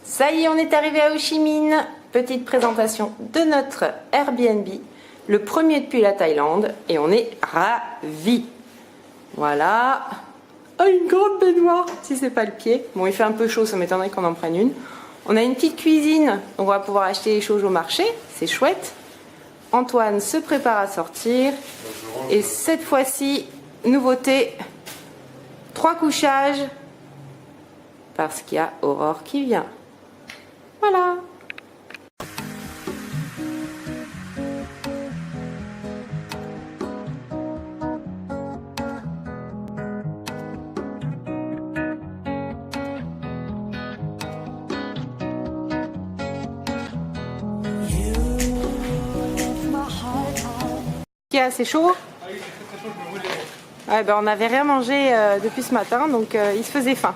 Ça y est, on est arrivé à Ho Chi Minh. Petite présentation de notre Airbnb, le premier depuis la Thaïlande, et on est ravis. Voilà. Ah, une grande baignoire, si c'est pas le pied. Bon, il fait un peu chaud, ça m'étonnerait qu'on en prenne une. On a une petite cuisine, on va pouvoir acheter les choses au marché, c'est chouette. Antoine se prépare à sortir. Et cette fois-ci, nouveauté, 3 couchages, parce qu'il y a Aurore qui vient. Voilà. C'est chaud. Ouais, ben on n'avait rien mangé depuis ce matin, donc il se faisait faim.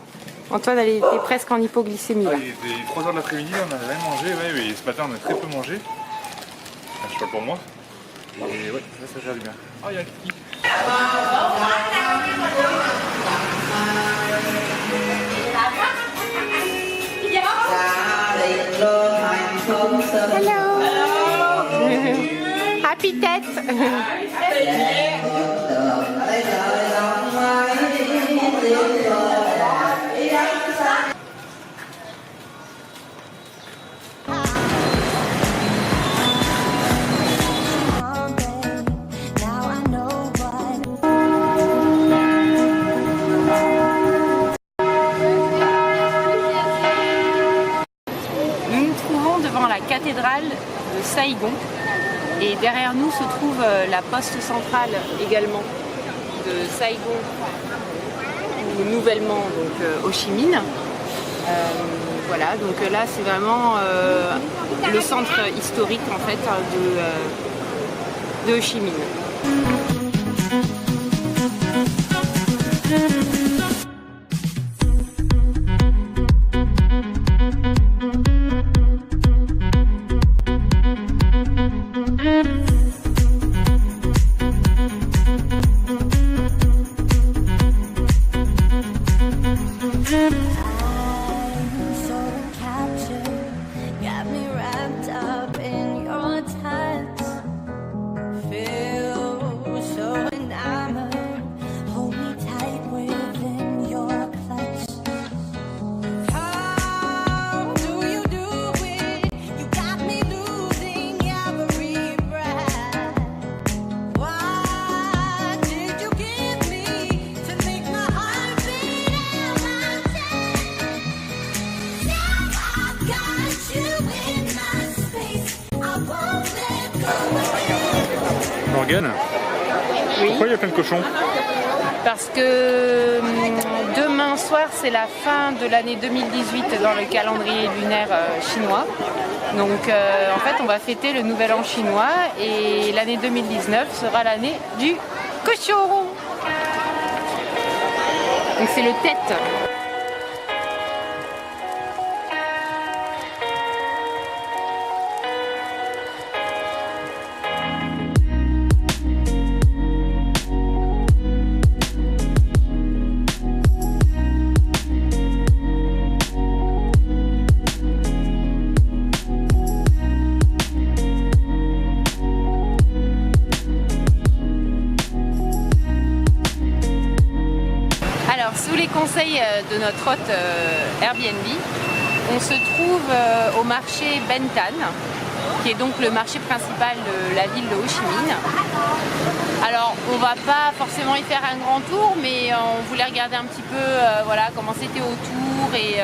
Antoine, elle était presque en hypoglycémie. Là. Il était 3h de l'après-midi, on n'avait rien mangé. Ouais, et ce matin, on a très peu mangé. Enfin, je parle pour moi. Et ouais, ça gère bien. Oh, il y a Kiki. Hello. Happy tête. Nous nous trouvons devant la cathédrale de Saigon. Et derrière nous se trouve la poste centrale également de Saigon, ou nouvellement donc Ho Chi Minh. Voilà, donc là c'est vraiment le centre historique en fait de Ho Chi Minh. Morgane, oui. Pourquoi il y a plein de cochons? Parce que demain soir c'est la fin de l'année 2018 dans le calendrier lunaire chinois. Donc en fait on va fêter le nouvel an chinois et l'année 2019 sera l'année du cochon. Donc c'est le tête. Sous les conseils de notre hôte Airbnb, on se trouve au marché Ben Thanh, qui est donc le marché principal de la ville de Ho Chi Minh. Alors on va pas forcément y faire un grand tour, mais on voulait regarder un petit peu voilà, comment c'était autour et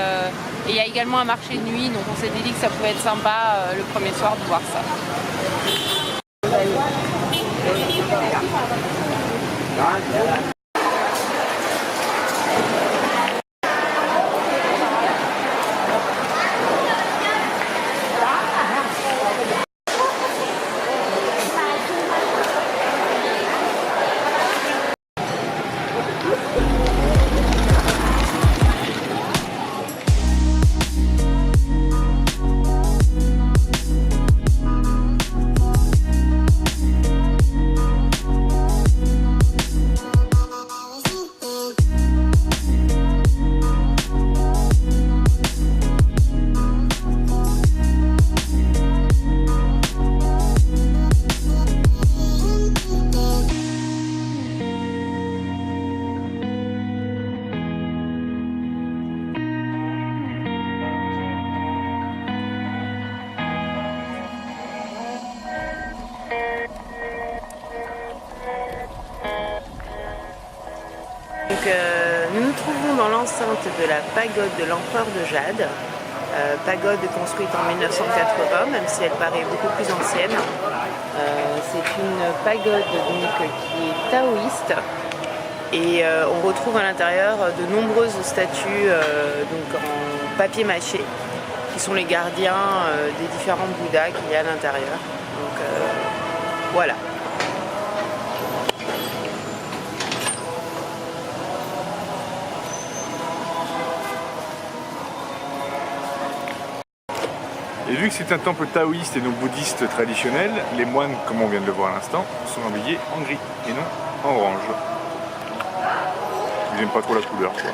il y a également un marché de nuit, donc on s'était dit que ça pouvait être sympa le premier soir de voir ça. dans l'enceinte de la pagode de l'empereur de Jade. Pagode construite en 1980, même si elle paraît beaucoup plus ancienne. C'est une pagode donc, qui est taoïste. Et on retrouve à l'intérieur de nombreuses statues donc en papier mâché, qui sont les gardiens des différents Bouddhas qu'il y a à l'intérieur. Donc voilà. Et vu que c'est un temple taoïste et non bouddhiste traditionnel, les moines, comme on vient de le voir à l'instant, sont habillés en gris et non en orange. J'aime pas trop la couleur, quoi.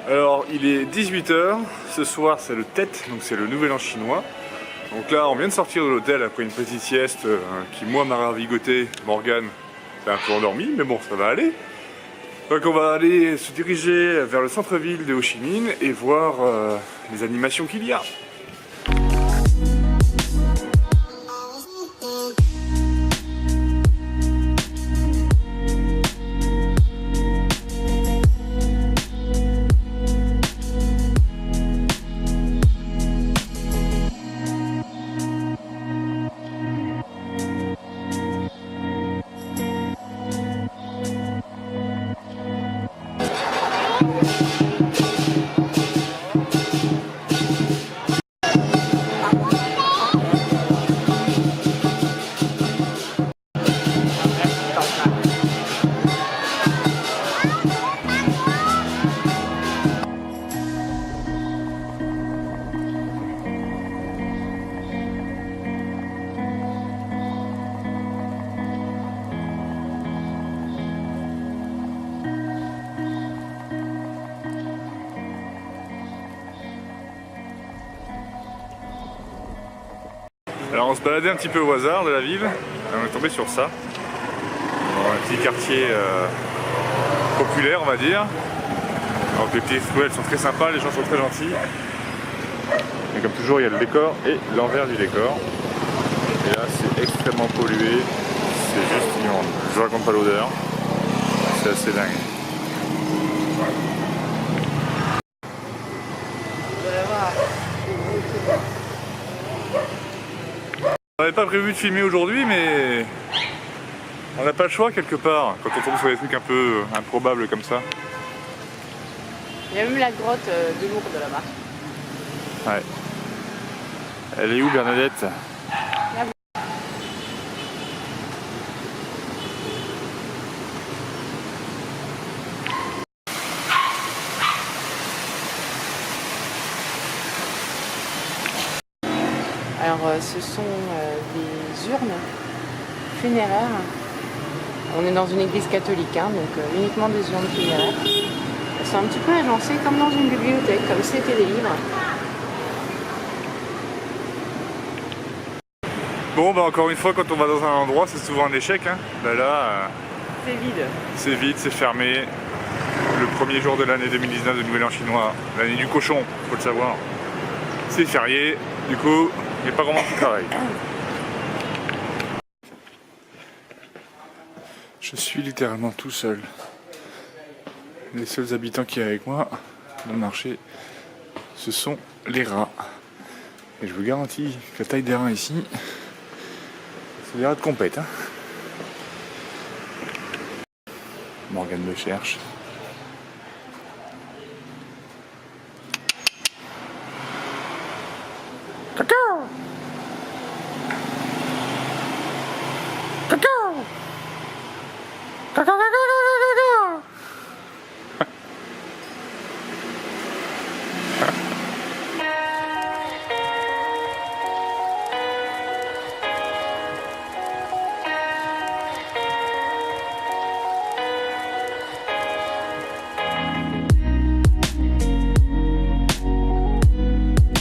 Alors il est 18 h, ce soir c'est le Tet, donc c'est le nouvel an chinois. Donc là on vient de sortir de l'hôtel après une petite sieste qui moi m'a ravigoté. Morgane s'est un peu endormie mais bon ça va aller. Donc on va aller se diriger vers le centre-ville de Ho Chi Minh et voir les animations qu'il y a. Alors on se baladait un petit peu au hasard de la ville, et on est tombé sur ça. Dans un petit quartier populaire on va dire. Donc les petites ruelles sont très sympas, les gens sont très gentils. Et comme toujours il y a le décor et l'envers du décor. Et là c'est extrêmement pollué, c'est juste immonde. Je vous raconte pas l'odeur, c'est assez dingue. On n'avait pas prévu de filmer aujourd'hui, mais on n'a pas le choix quelque part quand on tombe sur des trucs un peu improbables comme ça. Il y a même la grotte de Lourdes là-bas. Ouais. Elle est où Bernadette? Là. Alors ce sont des urnes funéraires. On est dans une église catholique, hein, donc uniquement des urnes funéraires. C'est un petit peu agencé comme dans une bibliothèque, comme si c'était des livres. Bon bah encore une fois quand on va dans un endroit c'est souvent un échec. Hein. Là c'est vide. C'est vide, c'est fermé. Le premier jour de l'année 2019 de Nouvel An chinois, l'année du cochon, faut le savoir. C'est férié, du coup il n'y a pas grand monde qui travaille. Je suis littéralement tout seul. Les seuls habitants qui sont avec moi dans le marché, ce sont les rats. Et je vous garantis que la taille des rats ici, c'est des rats de compète. Hein. Morgane me cherche. Cacao.